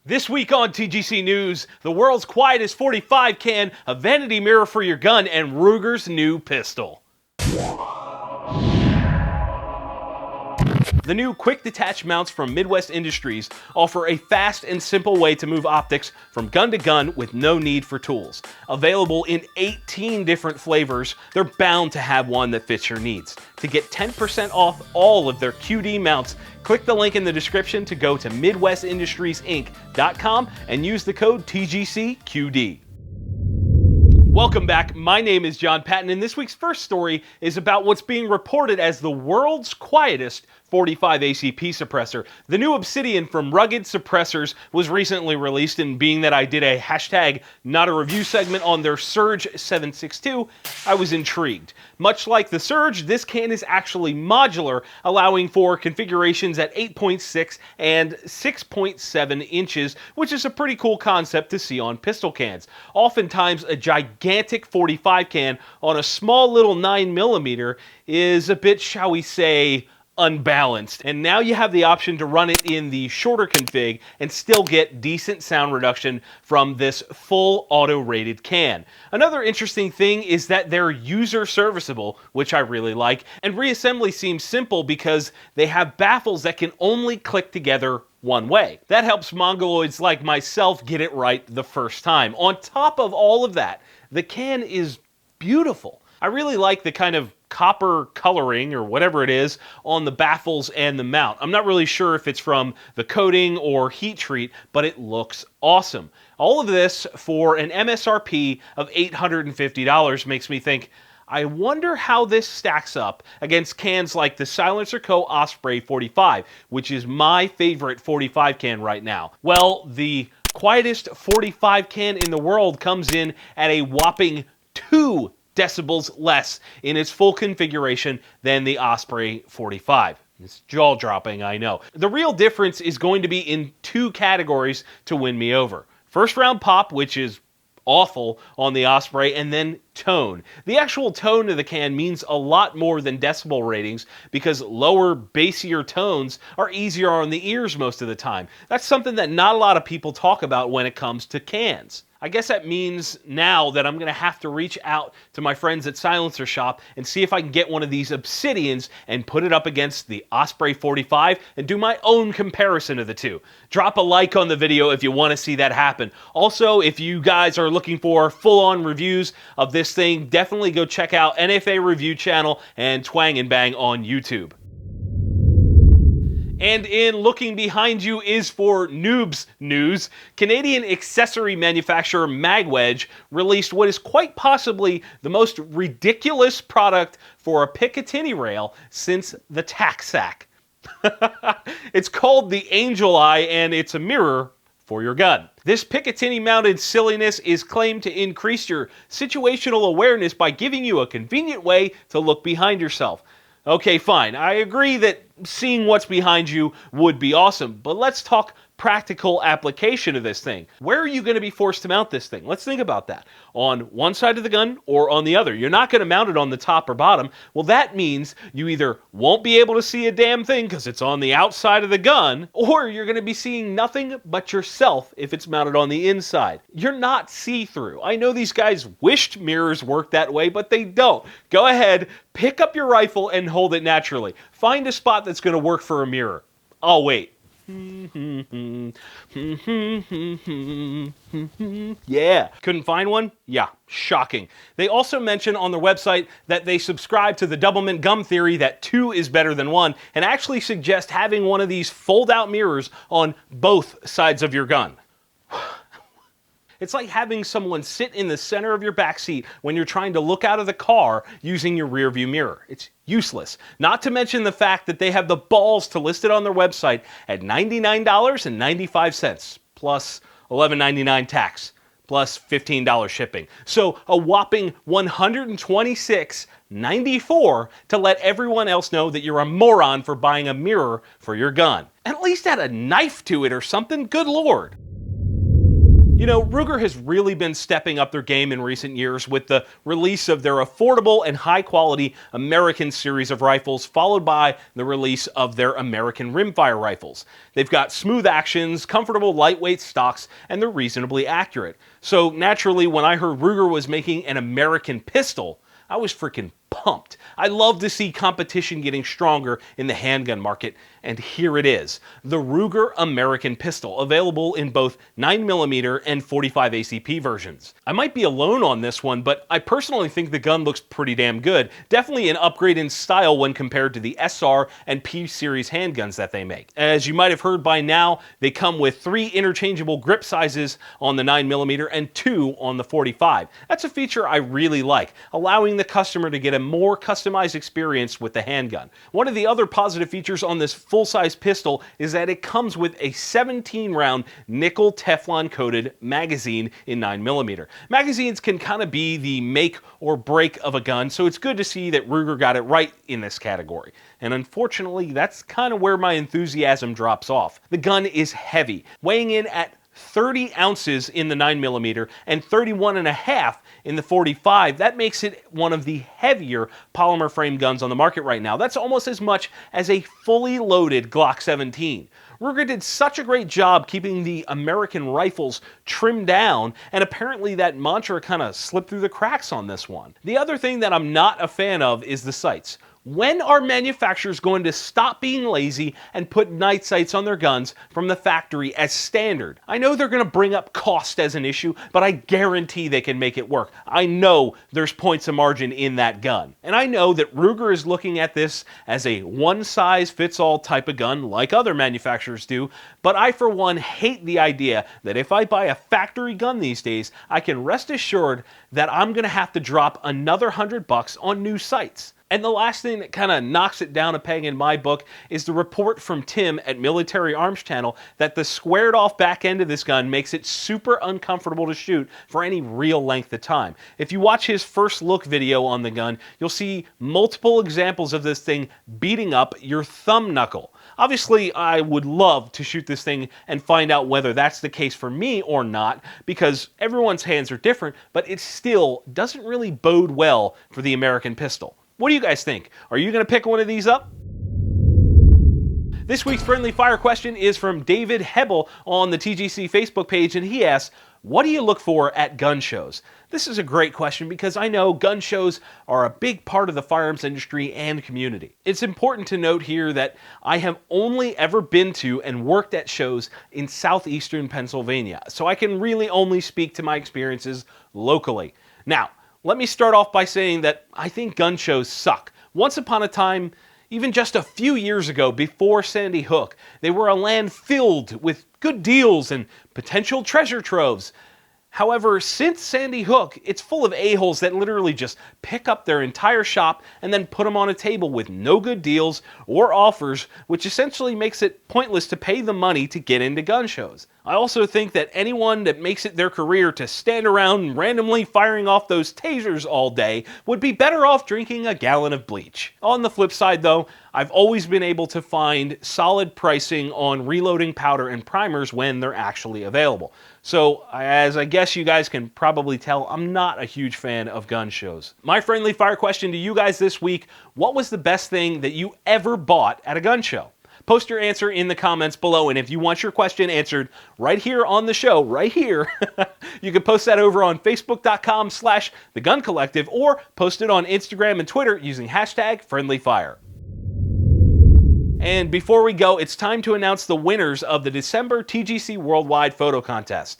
This week on TGC News, the world's quietest 45 can, a vanity mirror for your gun, and Ruger's new pistol. The new quick detach mounts from Midwest Industries offer a fast and simple way to move optics from gun to gun with no need for tools. Available in 18 different flavors, they're bound to have one that fits your needs. To get 10% off all of their QD mounts, click the link in the description to go to MidwestIndustriesInc.com and use the code TGCQD. Welcome back. My name is Jon Patton, and this week's first story is about what's being reported as the world's quietest 45 ACP suppressor. The new Obsidian from Rugged Suppressors was recently released, and being that I did a hashtag not a review segment on their Surge 762, I was intrigued. Much like the Surge, this can is actually modular, allowing for configurations at 8.6 and 6.7 inches, which is a pretty cool concept to see on pistol cans. Oftentimes, a gigantic 45 can on a small little 9mm is a bit, shall we say, unbalanced, and now you have the option to run it in the shorter config and still get decent sound reduction from this full auto-rated can. Another interesting thing is that they're user serviceable, which I really like, and reassembly seems simple because they have baffles that can only click together one way. That helps mongoloids like myself get it right the first time. On top of all of that, the can is beautiful. I really like the kind of copper coloring or whatever it is on the baffles and the mount. I'm not really sure if it's from the coating or heat treat, but it looks awesome. All of this for an MSRP of $850 makes me think, I wonder how this stacks up against cans like the Silencer Co. Osprey 45, which is my favorite 45 can right now. Well, the quietest 45 can in the world comes in at a whopping 2 decibels less in its full configuration than the Osprey 45. It's jaw-dropping, I know. The real difference is going to be in 2 categories to win me over. First round pop, which is awful on the Osprey, and then tone. The actual tone of the can means a lot more than decibel ratings because lower, bassier tones are easier on the ears most of the time. That's something that not a lot of people talk about when it comes to cans. I guess that means now that I'm going to have to reach out to my friends at Silencer Shop and see if I can get one of these Obsidians and put it up against the Osprey 45 and do my own comparison of the two. Drop a like on the video if you want to see that happen. Also, if you guys are looking for full-on reviews of this thing, definitely go check out NFA Review Channel and Twang and Bang on YouTube. And in looking behind you is for noobs news. Canadian accessory manufacturer Magwedge released what is quite possibly the most ridiculous product for a Picatinny rail since the Tac-Sac. It's called the Angel Eye, and it's a mirror for your gun. This Picatinny-mounted silliness is claimed to increase your situational awareness by giving you a convenient way to look behind yourself. Okay, fine. I agree that seeing what's behind you would be awesome, but let's talk practical application of this thing. Where are you going to be forced to mount this thing? Let's think about that. On one side of the gun or on the other. You're not going to mount it on the top or bottom. Well, that means you either won't be able to see a damn thing because it's on the outside of the gun, or you're going to be seeing nothing but yourself if it's mounted on the inside. You're not see-through. I know these guys wished mirrors worked that way, but they don't. Go ahead, pick up your rifle and hold it naturally. Find a spot that's going to work for a mirror. I'll wait. Yeah. Couldn't find one? Yeah. Shocking. They also mention on their website that they subscribe to the Doublemint Gum theory that 2 is better than 1, and actually suggest having one of these fold-out mirrors on both sides of your gun. It's like having someone sit in the center of your backseat when you're trying to look out of the car using your rearview mirror. It's useless. Not to mention the fact that they have the balls to list it on their website at $99.95 plus $11.99 tax plus $15 shipping. So a whopping $126.94 to let everyone else know that you're a moron for buying a mirror for your gun. At least add a knife to it or something. Good Lord. You know, Ruger has really been stepping up their game in recent years with the release of their affordable and high-quality American series of rifles, followed by the release of their American rimfire rifles. They've got smooth actions, comfortable lightweight stocks, and they're reasonably accurate. So naturally, when I heard Ruger was making an American pistol, I was freaking pumped. I love to see competition getting stronger in the handgun market, and here it is. The Ruger American Pistol, available in both 9mm and 45 ACP versions. I might be alone on this one, but I personally think the gun looks pretty damn good. Definitely an upgrade in style when compared to the SR and P series handguns that they make. As you might have heard by now, they come with 3 interchangeable grip sizes on the 9mm and 2 on the 45. That's a feature I really like, allowing the customer to get a more customized experience with the handgun. One of the other positive features on this full-size pistol is that it comes with a 17-round nickel Teflon coated magazine in 9mm. Magazines can kind of be the make or break of a gun, so it's good to see that Ruger got it right in this category. And unfortunately, that's kind of where my enthusiasm drops off. The gun is heavy, weighing in at 30 ounces in the 9mm and 31.5 in the 45. That makes it one of the heavier polymer frame guns on the market right now. That's almost as much as a fully loaded Glock 17. Ruger did such a great job keeping the American rifles trimmed down, and apparently that mantra kind of slipped through the cracks on this one. The other thing that I'm not a fan of is the sights. When are manufacturers going to stop being lazy and put night sights on their guns from the factory as standard? I know they're going to bring up cost as an issue, but I guarantee they can make it work. I know there's points of margin in that gun. And I know that Ruger is looking at this as a one-size-fits-all type of gun like other manufacturers do, but I for one hate the idea that if I buy a factory gun these days, I can rest assured that I'm going to have to drop another $100 on new sights. And the last thing that kind of knocks it down a peg in my book is the report from Tim at Military Arms Channel that the squared off back end of this gun makes it super uncomfortable to shoot for any real length of time. If you watch his first look video on the gun, you'll see multiple examples of this thing beating up your thumb knuckle. Obviously, I would love to shoot this thing and find out whether that's the case for me or not, because everyone's hands are different, but it still doesn't really bode well for the American pistol. What do you guys think? Are you going to pick one of these up? This week's Friendly Fire question is from David Hebel on the TGC Facebook page, and he asks, what do you look for at gun shows? This is a great question because I know gun shows are a big part of the firearms industry and community. It's important to note here that I have only ever been to and worked at shows in southeastern Pennsylvania, so I can really only speak to my experiences locally. Now, let me start off by saying that I think gun shows suck. Once upon a time, even just a few years ago, before Sandy Hook, they were a land filled with good deals and potential treasure troves. However, since Sandy Hook, it's full of a-holes that literally just pick up their entire shop and then put them on a table with no good deals or offers, which essentially makes it pointless to pay the money to get into gun shows. I also think that anyone that makes it their career to stand around randomly firing off those tasers all day would be better off drinking a gallon of bleach. On the flip side though, I've always been able to find solid pricing on reloading powder and primers when they're actually available. So, as I guess you guys can probably tell, I'm not a huge fan of gun shows. My friendly fire question to you guys this week, what was the best thing that you ever bought at a gun show? Post your answer in the comments below, and if you want your question answered right here on the show, right here, you can post that over on facebook.com/theguncollective or post it on Instagram and Twitter using hashtag friendlyfire. And before we go, it's time to announce the winners of the December TGC Worldwide Photo Contest.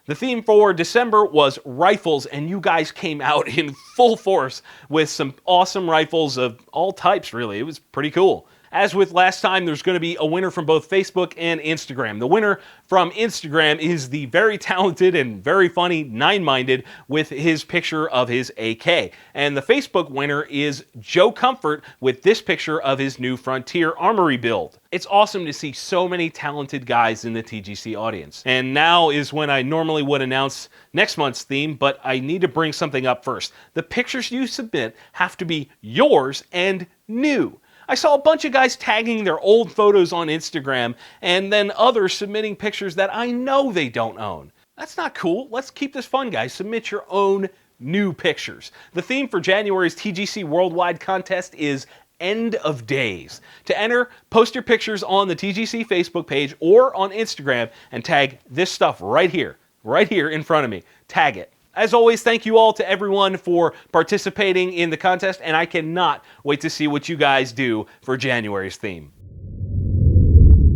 The theme for December was rifles, and you guys came out in full force with some awesome rifles of all types, really. It was pretty cool. As with last time, there's going to be a winner from both Facebook and Instagram. The winner from Instagram is the very talented and very funny Nine-Minded with his picture of his AK. And the Facebook winner is Joe Comfort with this picture of his new Frontier Armory build. It's awesome to see so many talented guys in the TGC audience. And now is when I normally would announce next month's theme, but I need to bring something up first. The pictures you submit have to be yours and new. I saw a bunch of guys tagging their old photos on Instagram and then others submitting pictures that I know they don't own. That's not cool. Let's keep this fun, guys. Submit your own new pictures. The theme for January's TGC Worldwide contest is End of Days. To enter, post your pictures on the TGC Facebook page or on Instagram and tag this stuff right here in front of me. Tag it. As always, thank you all to everyone for participating in the contest, and I cannot wait to see what you guys do for January's theme.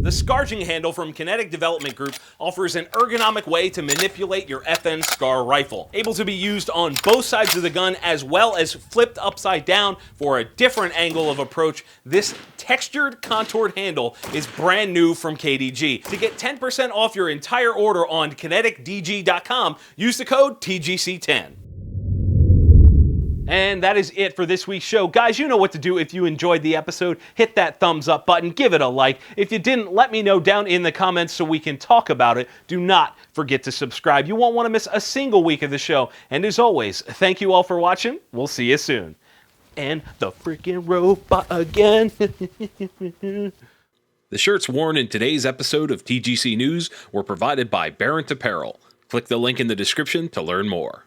The Scourging Handle from Kinetic Development Group offers an ergonomic way to manipulate your FN SCAR rifle. Able to be used on both sides of the gun as well as flipped upside down for a different angle of approach, this textured contoured handle is brand new from KDG. To get 10% off your entire order on kineticdg.com, use the code TGC10. And that is it for this week's show. Guys, you know what to do if you enjoyed the episode. Hit that thumbs up button, give it a like. If you didn't, let me know down in the comments so we can talk about it. Do not forget to subscribe. You won't want to miss a single week of the show. And as always, thank you all for watching. We'll see you soon. And the freaking robot again. The shirts worn in today's episode of TGC News were provided by Barrett Apparel. Click the link in the description to learn more.